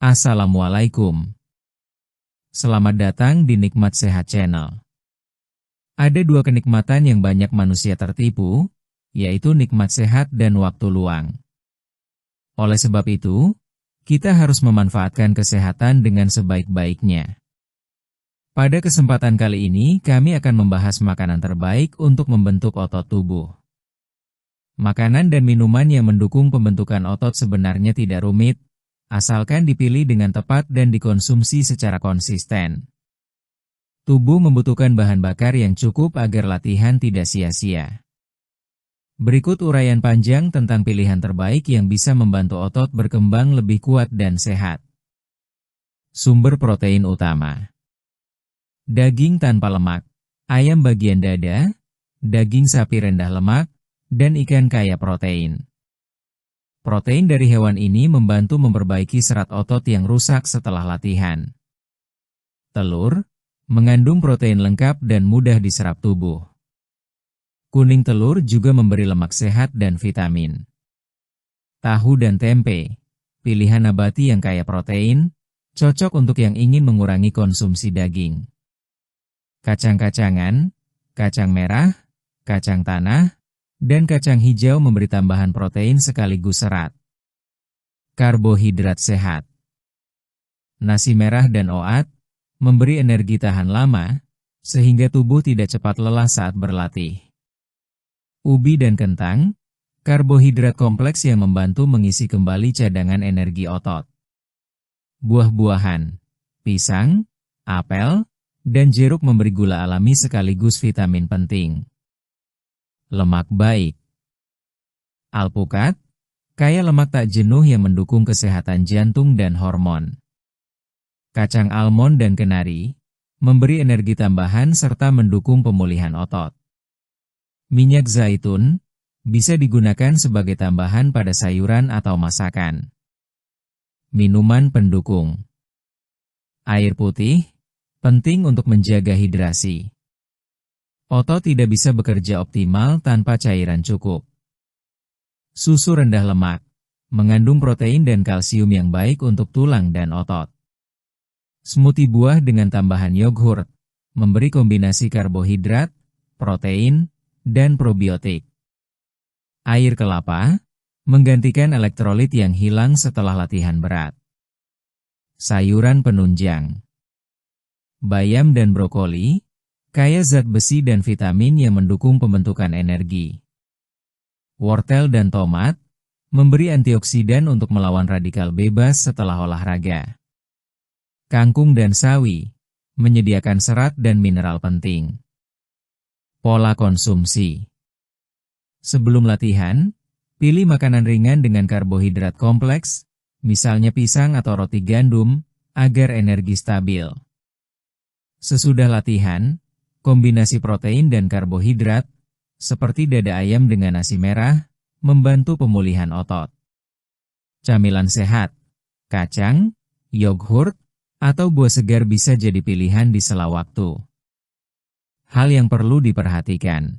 Assalamualaikum. Selamat datang di Nikmat Sehat Channel. Ada dua kenikmatan yang banyak manusia tertipu, yaitu nikmat sehat dan waktu luang. Oleh sebab itu, kita harus memanfaatkan kesehatan dengan sebaik-baiknya. Pada kesempatan kali ini, kami akan membahas makanan terbaik untuk membentuk otot tubuh. Makanan dan minuman yang mendukung pembentukan otot sebenarnya tidak rumit, asalkan dipilih dengan tepat dan dikonsumsi secara konsisten. Tubuh membutuhkan bahan bakar yang cukup agar latihan tidak sia-sia. Berikut uraian panjang tentang pilihan terbaik yang bisa membantu otot berkembang lebih kuat dan sehat. Sumber protein utama: daging tanpa lemak, ayam bagian dada, daging sapi rendah lemak, dan ikan kaya protein. Protein dari hewan ini membantu memperbaiki serat otot yang rusak setelah latihan. Telur mengandung protein lengkap dan mudah diserap tubuh. Kuning telur juga memberi lemak sehat dan vitamin. Tahu dan tempe, pilihan nabati yang kaya protein, cocok untuk yang ingin mengurangi konsumsi daging. Kacang-kacangan, kacang merah, kacang tanah, dan kacang hijau memberi tambahan protein sekaligus serat. Karbohidrat sehat: nasi merah dan oat memberi energi tahan lama, sehingga tubuh tidak cepat lelah saat berlatih. Ubi dan kentang, karbohidrat kompleks yang membantu mengisi kembali cadangan energi otot. Buah-buahan, pisang, apel, dan jeruk memberi gula alami sekaligus vitamin penting. Lemak baik: alpukat, kaya lemak tak jenuh yang mendukung kesehatan jantung dan hormon. Kacang almond dan kenari memberi energi tambahan serta mendukung pemulihan otot. Minyak zaitun bisa digunakan sebagai tambahan pada sayuran atau masakan. Minuman pendukung: air putih, penting untuk menjaga hidrasi. Otot tidak bisa bekerja optimal tanpa cairan cukup. Susu rendah lemak mengandung protein dan kalsium yang baik untuk tulang dan otot. Smoothie buah dengan tambahan yogurt memberi kombinasi karbohidrat, protein, dan probiotik. Air kelapa menggantikan elektrolit yang hilang setelah latihan berat. Sayuran penunjang: bayam dan brokoli kaya zat besi dan vitamin yang mendukung pembentukan energi. Wortel dan tomat memberi antioksidan untuk melawan radikal bebas setelah olahraga. Kangkung dan sawi menyediakan serat dan mineral penting. Pola konsumsi: sebelum latihan, pilih makanan ringan dengan karbohidrat kompleks, misalnya pisang atau roti gandum, agar energi stabil. Sesudah latihan, kombinasi protein dan karbohidrat, seperti dada ayam dengan nasi merah, membantu pemulihan otot. Camilan sehat, kacang, yogurt, atau buah segar bisa jadi pilihan di sela waktu. Hal yang perlu diperhatikan: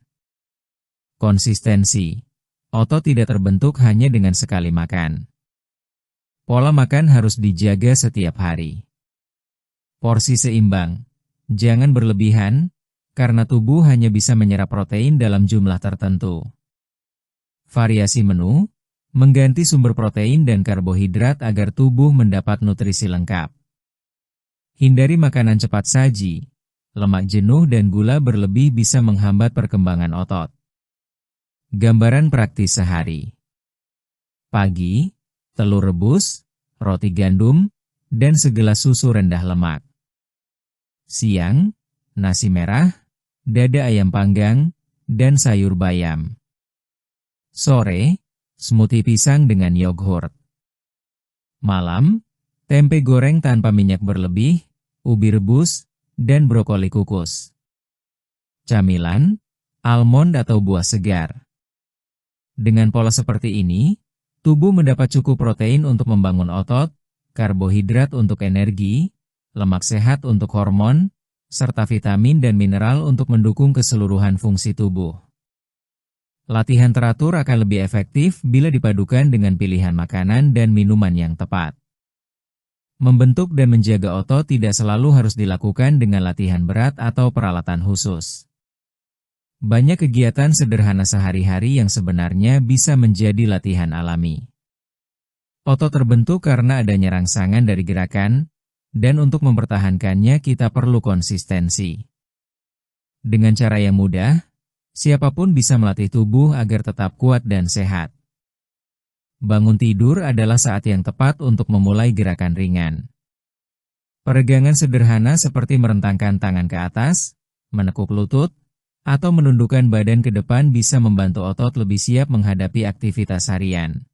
konsistensi. Otot tidak terbentuk hanya dengan sekali makan. Pola makan harus dijaga setiap hari. Porsi seimbang. Jangan berlebihan, karena tubuh hanya bisa menyerap protein dalam jumlah tertentu. Variasi menu, mengganti sumber protein dan karbohidrat agar tubuh mendapat nutrisi lengkap. Hindari makanan cepat saji, lemak jenuh dan gula berlebih bisa menghambat perkembangan otot. Gambaran praktis sehari: pagi, telur rebus, roti gandum, dan segelas susu rendah lemak. Siang, nasi merah, dada ayam panggang, dan sayur bayam. Sore, smoothie pisang dengan yogurt. Malam, tempe goreng tanpa minyak berlebih, ubi rebus, dan brokoli kukus. Camilan, almond atau buah segar. Dengan pola seperti ini, tubuh mendapat cukup protein untuk membangun otot, karbohidrat untuk energi, lemak sehat untuk hormon, serta vitamin dan mineral untuk mendukung keseluruhan fungsi tubuh. Latihan teratur akan lebih efektif bila dipadukan dengan pilihan makanan dan minuman yang tepat. Membentuk dan menjaga otot tidak selalu harus dilakukan dengan latihan berat atau peralatan khusus. Banyak kegiatan sederhana sehari-hari yang sebenarnya bisa menjadi latihan alami. Otot terbentuk karena adanya rangsangan dari gerakan, dan untuk mempertahankannya kita perlu konsistensi. Dengan cara yang mudah, siapapun bisa melatih tubuh agar tetap kuat dan sehat. Bangun tidur adalah saat yang tepat untuk memulai gerakan ringan. Peregangan sederhana seperti merentangkan tangan ke atas, menekuk lutut, atau menundukkan badan ke depan bisa membantu otot lebih siap menghadapi aktivitas harian.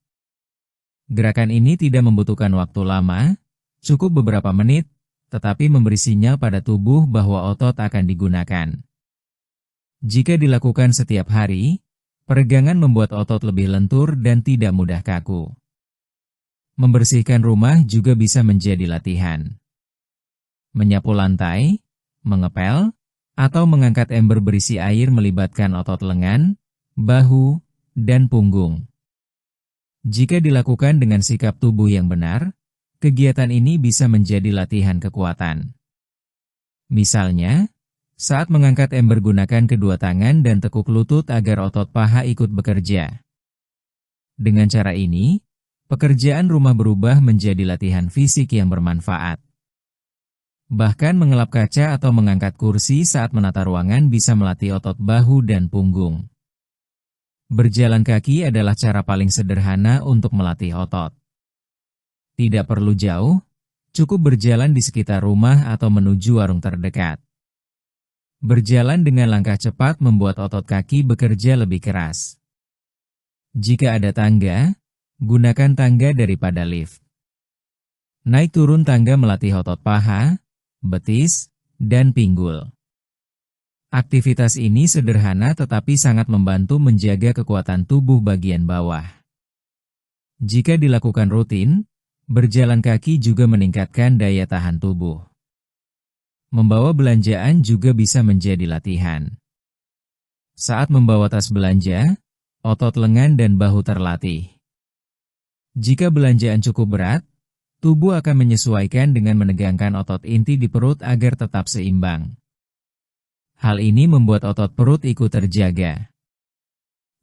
Gerakan ini tidak membutuhkan waktu lama, cukup beberapa menit, tetapi memberi sinyal pada tubuh bahwa otot akan digunakan. Jika dilakukan setiap hari, peregangan membuat otot lebih lentur dan tidak mudah kaku. Membersihkan rumah juga bisa menjadi latihan. Menyapu lantai, mengepel, atau mengangkat ember berisi air melibatkan otot lengan, bahu, dan punggung. Jika dilakukan dengan sikap tubuh yang benar, kegiatan ini bisa menjadi latihan kekuatan. Misalnya, saat mengangkat ember gunakan kedua tangan dan tekuk lutut agar otot paha ikut bekerja. Dengan cara ini, pekerjaan rumah berubah menjadi latihan fisik yang bermanfaat. Bahkan mengelap kaca atau mengangkat kursi saat menata ruangan bisa melatih otot bahu dan punggung. Berjalan kaki adalah cara paling sederhana untuk melatih otot. Tidak perlu jauh, cukup berjalan di sekitar rumah atau menuju warung terdekat. Berjalan dengan langkah cepat membuat otot kaki bekerja lebih keras. Jika ada tangga, gunakan tangga daripada lift. Naik turun tangga melatih otot paha, betis, dan pinggul. Aktivitas ini sederhana tetapi sangat membantu menjaga kekuatan tubuh bagian bawah. Jika dilakukan rutin, berjalan kaki juga meningkatkan daya tahan tubuh. Membawa belanjaan juga bisa menjadi latihan. Saat membawa tas belanja, otot lengan dan bahu terlatih. Jika belanjaan cukup berat, tubuh akan menyesuaikan dengan menegangkan otot inti di perut agar tetap seimbang. Hal ini membuat otot perut ikut terjaga.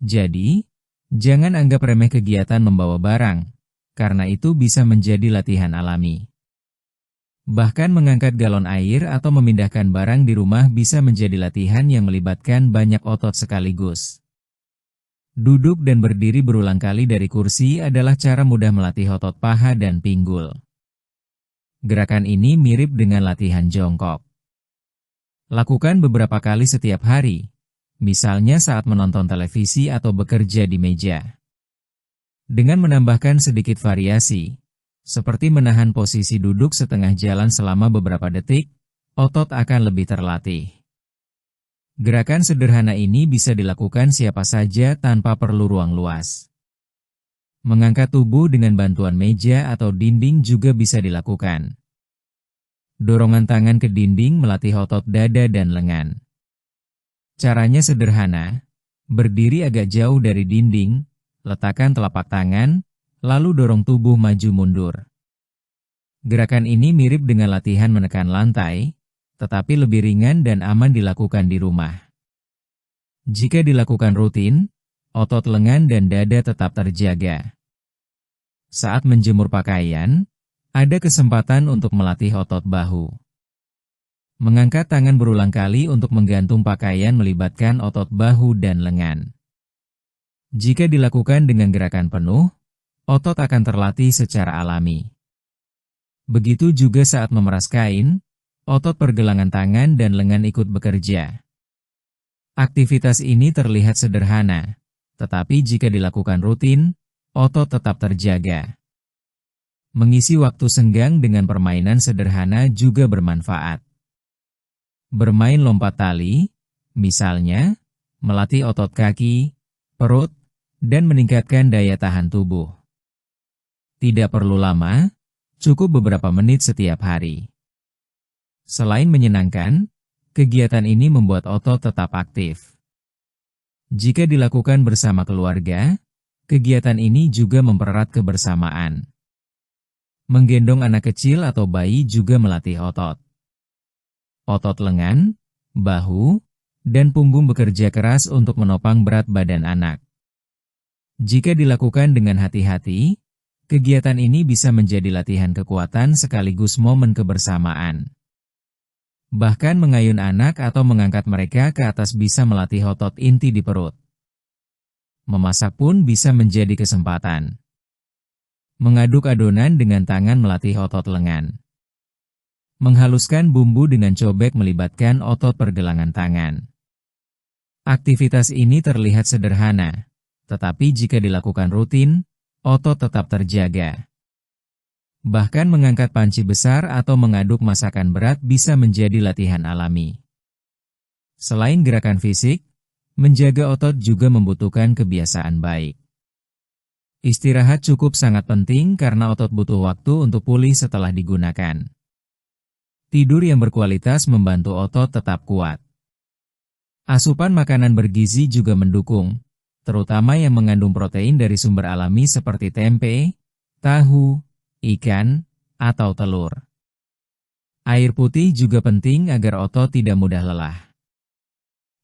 Jadi, jangan anggap remeh kegiatan membawa barang, karena itu bisa menjadi latihan alami. Bahkan mengangkat galon air atau memindahkan barang di rumah bisa menjadi latihan yang melibatkan banyak otot sekaligus. Duduk dan berdiri berulang kali dari kursi adalah cara mudah melatih otot paha dan pinggul. Gerakan ini mirip dengan latihan jongkok. Lakukan beberapa kali setiap hari, misalnya saat menonton televisi atau bekerja di meja. Dengan menambahkan sedikit variasi, seperti menahan posisi duduk setengah jalan selama beberapa detik, otot akan lebih terlatih. Gerakan sederhana ini bisa dilakukan siapa saja tanpa perlu ruang luas. Mengangkat tubuh dengan bantuan meja atau dinding juga bisa dilakukan. Dorongan tangan ke dinding melatih otot dada dan lengan. Caranya sederhana, berdiri agak jauh dari dinding, letakkan telapak tangan, lalu dorong tubuh maju mundur. Gerakan ini mirip dengan latihan menekan lantai, tetapi lebih ringan dan aman dilakukan di rumah. Jika dilakukan rutin, otot lengan dan dada tetap terjaga. Saat menjemur pakaian, ada kesempatan untuk melatih otot bahu. Mengangkat tangan berulang kali untuk menggantung pakaian melibatkan otot bahu dan lengan. Jika dilakukan dengan gerakan penuh, otot akan terlatih secara alami. Begitu juga saat memeras kain, otot pergelangan tangan dan lengan ikut bekerja. Aktivitas ini terlihat sederhana, tetapi jika dilakukan rutin, otot tetap terjaga. Mengisi waktu senggang dengan permainan sederhana juga bermanfaat. Bermain lompat tali, misalnya, melatih otot kaki, perut, dan meningkatkan daya tahan tubuh. Tidak perlu lama, cukup beberapa menit setiap hari. Selain menyenangkan, kegiatan ini membuat otot tetap aktif. Jika dilakukan bersama keluarga, kegiatan ini juga mempererat kebersamaan. Menggendong anak kecil atau bayi juga melatih otot. Otot lengan, bahu, dan punggung bekerja keras untuk menopang berat badan anak. Jika dilakukan dengan hati-hati, kegiatan ini bisa menjadi latihan kekuatan sekaligus momen kebersamaan. Bahkan mengayun anak atau mengangkat mereka ke atas bisa melatih otot inti di perut. Memasak pun bisa menjadi kesempatan. Mengaduk adonan dengan tangan melatih otot lengan. Menghaluskan bumbu dengan cobek melibatkan otot pergelangan tangan. Aktivitas ini terlihat sederhana, tetapi jika dilakukan rutin, otot tetap terjaga. Bahkan mengangkat panci besar atau mengaduk masakan berat bisa menjadi latihan alami. Selain gerakan fisik, menjaga otot juga membutuhkan kebiasaan baik. Istirahat cukup sangat penting karena otot butuh waktu untuk pulih setelah digunakan. Tidur yang berkualitas membantu otot tetap kuat. Asupan makanan bergizi juga mendukung, terutama yang mengandung protein dari sumber alami seperti tempe, tahu, ikan, atau telur. Air putih juga penting agar otot tidak mudah lelah.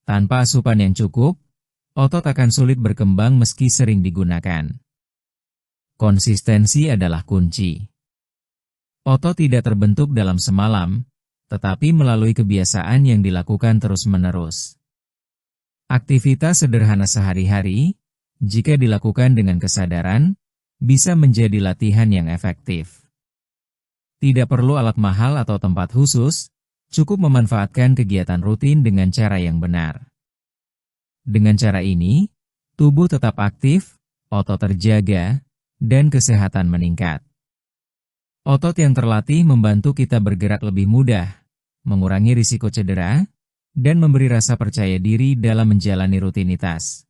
Tanpa asupan yang cukup, otot akan sulit berkembang meski sering digunakan. Konsistensi adalah kunci. Otot tidak terbentuk dalam semalam, tetapi melalui kebiasaan yang dilakukan terus-menerus. Aktivitas sederhana sehari-hari, jika dilakukan dengan kesadaran, bisa menjadi latihan yang efektif. Tidak perlu alat mahal atau tempat khusus, cukup memanfaatkan kegiatan rutin dengan cara yang benar. Dengan cara ini, tubuh tetap aktif, otot terjaga, dan kesehatan meningkat. Otot yang terlatih membantu kita bergerak lebih mudah, mengurangi risiko cedera, dan memberi rasa percaya diri dalam menjalani rutinitas.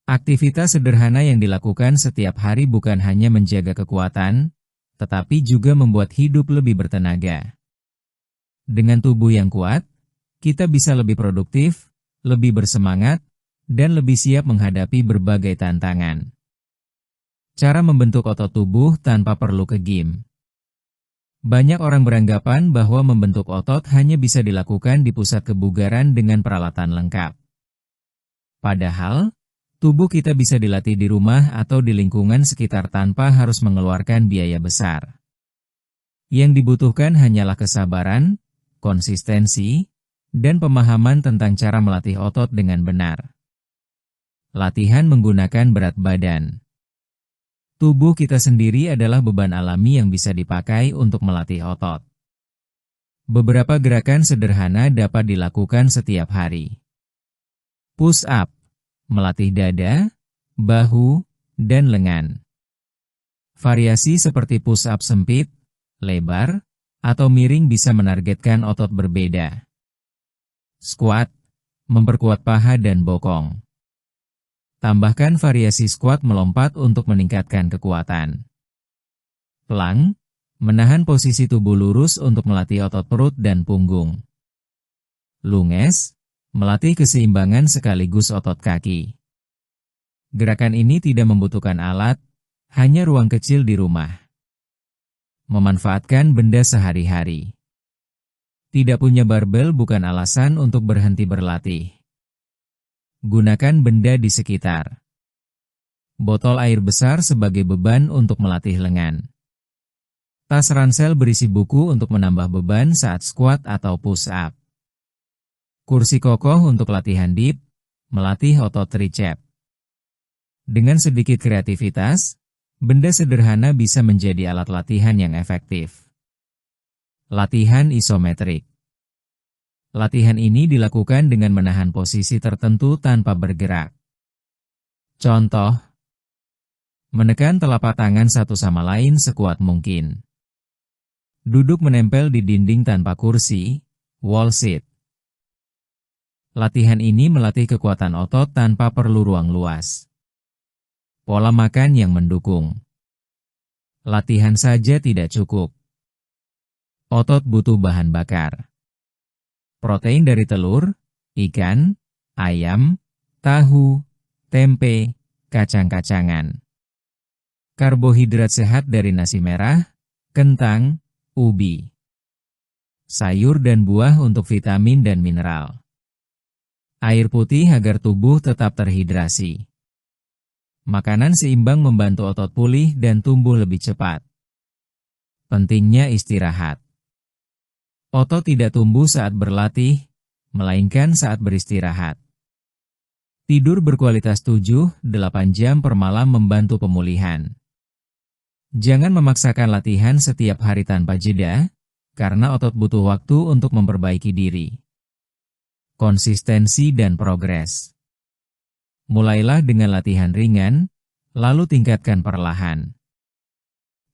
Aktivitas sederhana yang dilakukan setiap hari bukan hanya menjaga kekuatan, tetapi juga membuat hidup lebih bertenaga. Dengan tubuh yang kuat, kita bisa lebih produktif, lebih bersemangat, dan lebih siap menghadapi berbagai tantangan. Cara membentuk otot tubuh tanpa perlu ke gym. Banyak orang beranggapan bahwa membentuk otot hanya bisa dilakukan di pusat kebugaran dengan peralatan lengkap. Padahal, tubuh kita bisa dilatih di rumah atau di lingkungan sekitar tanpa harus mengeluarkan biaya besar. Yang dibutuhkan hanyalah kesabaran, konsistensi, dan pemahaman tentang cara melatih otot dengan benar. Latihan menggunakan berat badan. Tubuh kita sendiri adalah beban alami yang bisa dipakai untuk melatih otot. Beberapa gerakan sederhana dapat dilakukan setiap hari. Push up, melatih dada, bahu, dan lengan. Variasi seperti push up sempit, lebar, atau miring bisa menargetkan otot berbeda. Squat, memperkuat paha dan bokong. Tambahkan variasi squat melompat untuk meningkatkan kekuatan. Plank, menahan posisi tubuh lurus untuk melatih otot perut dan punggung. Lunges, melatih keseimbangan sekaligus otot kaki. Gerakan ini tidak membutuhkan alat, hanya ruang kecil di rumah. Memanfaatkan benda sehari-hari. Tidak punya barbel bukan alasan untuk berhenti berlatih. Gunakan benda di sekitar. Botol air besar sebagai beban untuk melatih lengan. Tas ransel berisi buku untuk menambah beban saat squat atau push up. Kursi kokoh untuk latihan dip, melatih otot tricep. Dengan sedikit kreativitas, benda sederhana bisa menjadi alat latihan yang efektif. Latihan isometrik. Latihan ini dilakukan dengan menahan posisi tertentu tanpa bergerak. Contoh, menekan telapak tangan satu sama lain sekuat mungkin. Duduk menempel di dinding tanpa kursi, wall sit. Latihan ini melatih kekuatan otot tanpa perlu ruang luas. Pola makan yang mendukung. Latihan saja tidak cukup. Otot butuh bahan bakar. Protein dari telur, ikan, ayam, tahu, tempe, kacang-kacangan. Karbohidrat sehat dari nasi merah, kentang, ubi. Sayur dan buah untuk vitamin dan mineral. Air putih agar tubuh tetap terhidrasi. Makanan seimbang membantu otot pulih dan tumbuh lebih cepat. Pentingnya istirahat. Otot tidak tumbuh saat berlatih, melainkan saat beristirahat. Tidur berkualitas 7-8 jam per malam membantu pemulihan. Jangan memaksakan latihan setiap hari tanpa jeda, karena otot butuh waktu untuk memperbaiki diri. Konsistensi dan progres. Mulailah dengan latihan ringan, lalu tingkatkan perlahan.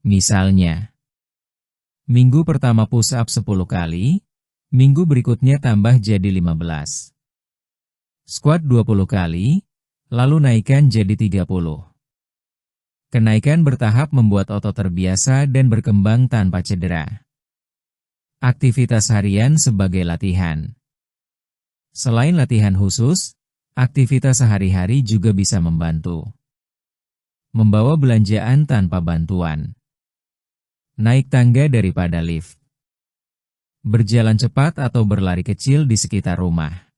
Misalnya, minggu pertama push up 10 kali, minggu berikutnya tambah jadi 15. Squat 20 kali, lalu naikkan jadi 30. Kenaikan bertahap membuat otot terbiasa dan berkembang tanpa cedera. Aktivitas harian sebagai latihan. Selain latihan khusus, aktivitas sehari-hari juga bisa membantu. Membawa belanjaan tanpa bantuan. Naik tangga daripada lift. Berjalan cepat atau berlari kecil di sekitar rumah.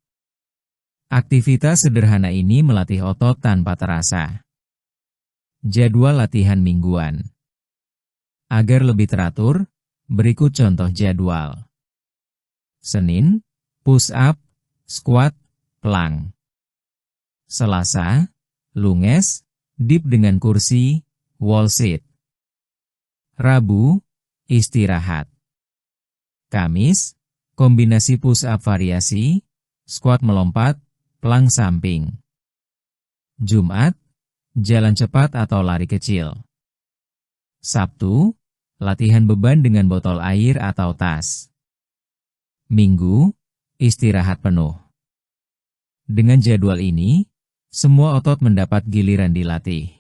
Aktivitas sederhana ini melatih otot tanpa terasa. Jadwal latihan mingguan. Agar lebih teratur, berikut contoh jadwal. Senin, push up, squat, plank. Selasa, lunges, dip dengan kursi, wall sit. Rabu, istirahat. Kamis, kombinasi push up variasi, squat melompat, plank samping. Jumat, jalan cepat atau lari kecil. Sabtu, latihan beban dengan botol air atau tas. Minggu, istirahat penuh. Dengan jadwal ini, semua otot mendapat giliran dilatih.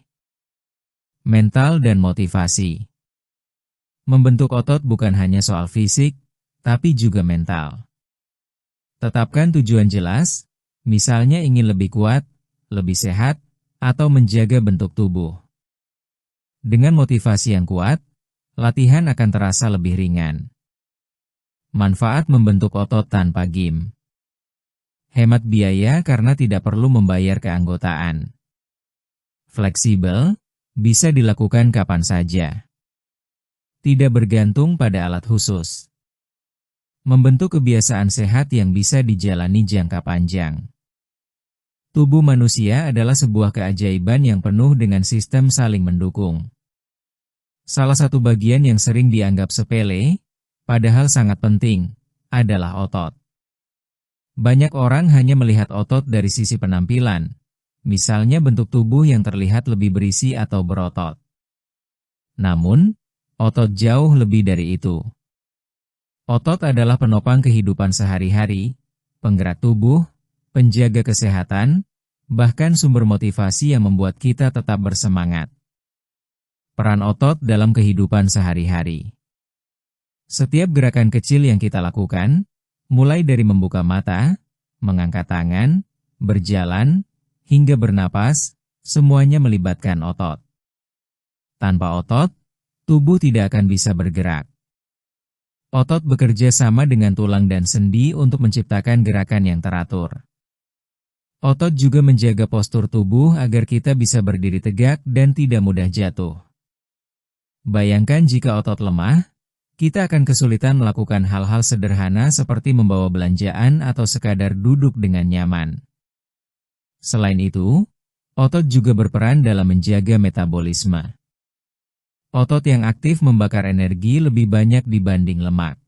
Mental dan motivasi. Membentuk otot bukan hanya soal fisik, tapi juga mental. Tetapkan tujuan jelas, misalnya ingin lebih kuat, lebih sehat, atau menjaga bentuk tubuh. Dengan motivasi yang kuat, latihan akan terasa lebih ringan. Manfaat membentuk otot tanpa gym. Hemat biaya karena tidak perlu membayar keanggotaan. Fleksibel, bisa dilakukan kapan saja. Tidak bergantung pada alat khusus. Membentuk kebiasaan sehat yang bisa dijalani jangka panjang. Tubuh manusia adalah sebuah keajaiban yang penuh dengan sistem saling mendukung. Salah satu bagian yang sering dianggap sepele, padahal sangat penting, adalah otot. Banyak orang hanya melihat otot dari sisi penampilan, misalnya bentuk tubuh yang terlihat lebih berisi atau berotot. Namun, otot jauh lebih dari itu. Otot adalah penopang kehidupan sehari-hari, penggerak tubuh, penjaga kesehatan, bahkan sumber motivasi yang membuat kita tetap bersemangat. Peran otot dalam kehidupan sehari-hari. Setiap gerakan kecil yang kita lakukan, mulai dari membuka mata, mengangkat tangan, berjalan, hingga bernapas, semuanya melibatkan otot. Tanpa otot, tubuh tidak akan bisa bergerak. Otot bekerja sama dengan tulang dan sendi untuk menciptakan gerakan yang teratur. Otot juga menjaga postur tubuh agar kita bisa berdiri tegak dan tidak mudah jatuh. Bayangkan jika otot lemah, kita akan kesulitan melakukan hal-hal sederhana seperti membawa belanjaan atau sekadar duduk dengan nyaman. Selain itu, otot juga berperan dalam menjaga metabolisme. Otot yang aktif membakar energi lebih banyak dibanding lemak.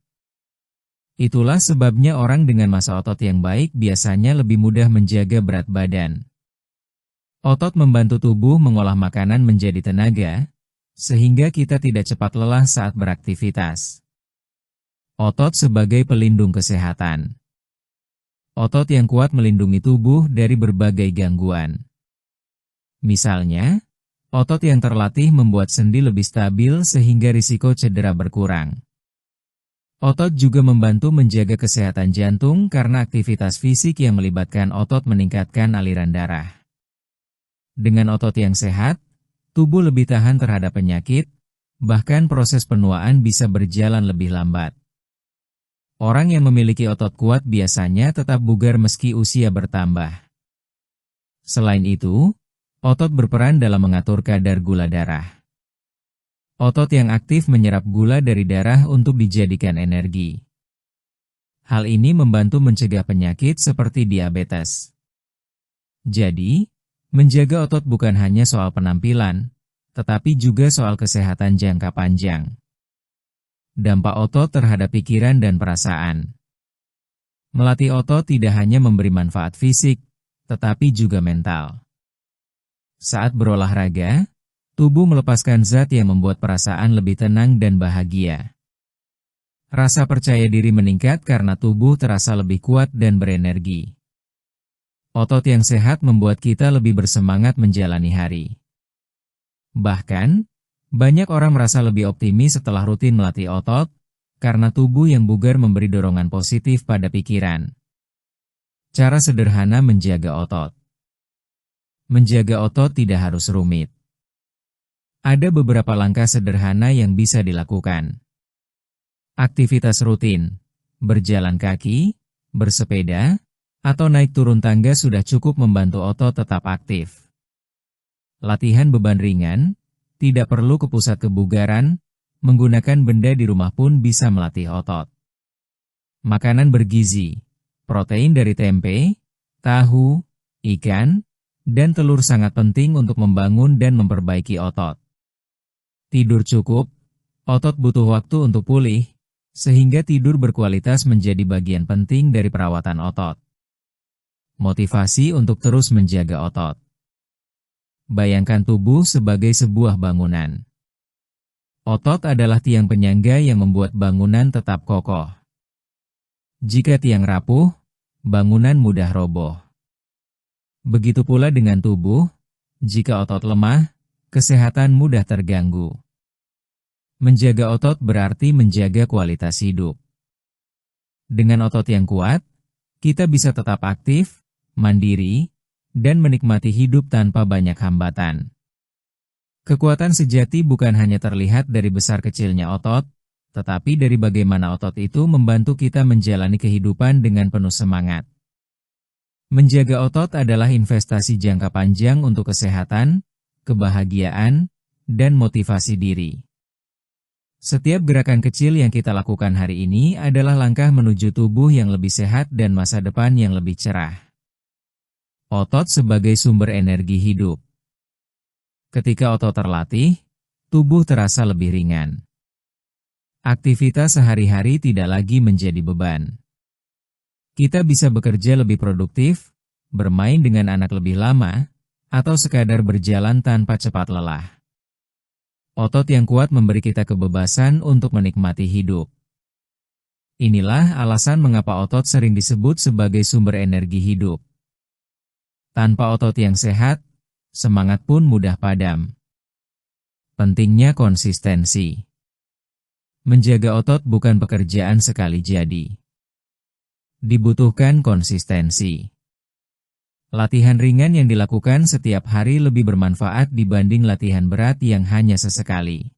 Itulah sebabnya orang dengan massa otot yang baik biasanya lebih mudah menjaga berat badan. Otot membantu tubuh mengolah makanan menjadi tenaga, sehingga kita tidak cepat lelah saat beraktivitas. Otot sebagai pelindung kesehatan. Otot yang kuat melindungi tubuh dari berbagai gangguan. Misalnya, otot yang terlatih membuat sendi lebih stabil sehingga risiko cedera berkurang. Otot juga membantu menjaga kesehatan jantung karena aktivitas fisik yang melibatkan otot meningkatkan aliran darah. Dengan otot yang sehat, tubuh lebih tahan terhadap penyakit, bahkan proses penuaan bisa berjalan lebih lambat. Orang yang memiliki otot kuat biasanya tetap bugar meski usia bertambah. Selain itu, otot berperan dalam mengatur kadar gula darah. Otot yang aktif menyerap gula dari darah untuk dijadikan energi. Hal ini membantu mencegah penyakit seperti diabetes. Jadi, menjaga otot bukan hanya soal penampilan, tetapi juga soal kesehatan jangka panjang. Dampak otot terhadap pikiran dan perasaan. Melatih otot tidak hanya memberi manfaat fisik, tetapi juga mental. Saat berolahraga, tubuh melepaskan zat yang membuat perasaan lebih tenang dan bahagia. Rasa percaya diri meningkat karena tubuh terasa lebih kuat dan berenergi. Otot yang sehat membuat kita lebih bersemangat menjalani hari. Bahkan, banyak orang merasa lebih optimis setelah rutin melatih otot, karena tubuh yang bugar memberi dorongan positif pada pikiran. Cara sederhana menjaga otot. Menjaga otot tidak harus rumit. Ada beberapa langkah sederhana yang bisa dilakukan. Aktivitas rutin, berjalan kaki, bersepeda, atau naik turun tangga sudah cukup membantu otot tetap aktif. Latihan beban ringan, tidak perlu ke pusat kebugaran, menggunakan benda di rumah pun bisa melatih otot. Makanan bergizi, protein dari tempe, tahu, ikan, dan telur sangat penting untuk membangun dan memperbaiki otot. Tidur cukup, otot butuh waktu untuk pulih, sehingga tidur berkualitas menjadi bagian penting dari perawatan otot. Motivasi untuk terus menjaga otot. Bayangkan tubuh sebagai sebuah bangunan. Otot adalah tiang penyangga yang membuat bangunan tetap kokoh. Jika tiang rapuh, bangunan mudah roboh. Begitu pula dengan tubuh, jika otot lemah, kesehatan mudah terganggu. Menjaga otot berarti menjaga kualitas hidup. Dengan otot yang kuat, kita bisa tetap aktif, mandiri, dan menikmati hidup tanpa banyak hambatan. Kekuatan sejati bukan hanya terlihat dari besar kecilnya otot, tetapi dari bagaimana otot itu membantu kita menjalani kehidupan dengan penuh semangat. Menjaga otot adalah investasi jangka panjang untuk kesehatan, kebahagiaan, dan motivasi diri. Setiap gerakan kecil yang kita lakukan hari ini adalah langkah menuju tubuh yang lebih sehat dan masa depan yang lebih cerah. Otot sebagai sumber energi hidup. Ketika otot terlatih, tubuh terasa lebih ringan. Aktivitas sehari-hari tidak lagi menjadi beban. Kita bisa bekerja lebih produktif, bermain dengan anak lebih lama, atau sekadar berjalan tanpa cepat lelah. Otot yang kuat memberi kita kebebasan untuk menikmati hidup. Inilah alasan mengapa otot sering disebut sebagai sumber energi hidup. Tanpa otot yang sehat, semangat pun mudah padam. Pentingnya konsistensi. Menjaga otot bukan pekerjaan sekali jadi. Dibutuhkan konsistensi. Latihan ringan yang dilakukan setiap hari lebih bermanfaat dibanding latihan berat yang hanya sesekali.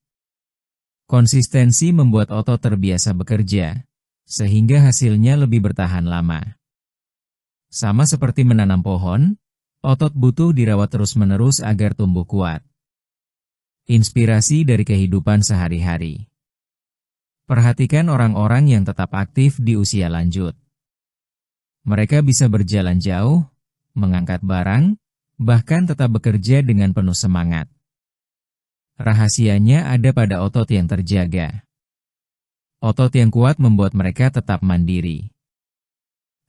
Konsistensi membuat otot terbiasa bekerja, sehingga hasilnya lebih bertahan lama. Sama seperti menanam pohon, otot butuh dirawat terus-menerus agar tumbuh kuat. Inspirasi dari kehidupan sehari-hari. Perhatikan orang-orang yang tetap aktif di usia lanjut. Mereka bisa berjalan jauh, mengangkat barang, bahkan tetap bekerja dengan penuh semangat. Rahasianya ada pada otot yang terjaga. Otot yang kuat membuat mereka tetap mandiri.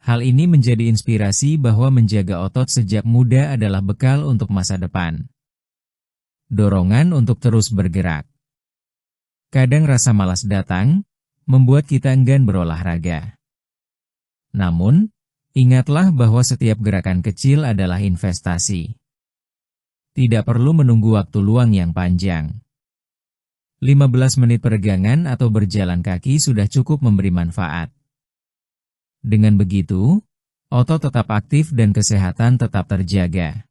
Hal ini menjadi inspirasi bahwa menjaga otot sejak muda adalah bekal untuk masa depan. Dorongan untuk terus bergerak. Kadang rasa malas datang, membuat kita enggan berolahraga. Namun, ingatlah bahwa setiap gerakan kecil adalah investasi. Tidak perlu menunggu waktu luang yang panjang. 15 menit peregangan atau berjalan kaki sudah cukup memberi manfaat. Dengan begitu, otot tetap aktif dan kesehatan tetap terjaga.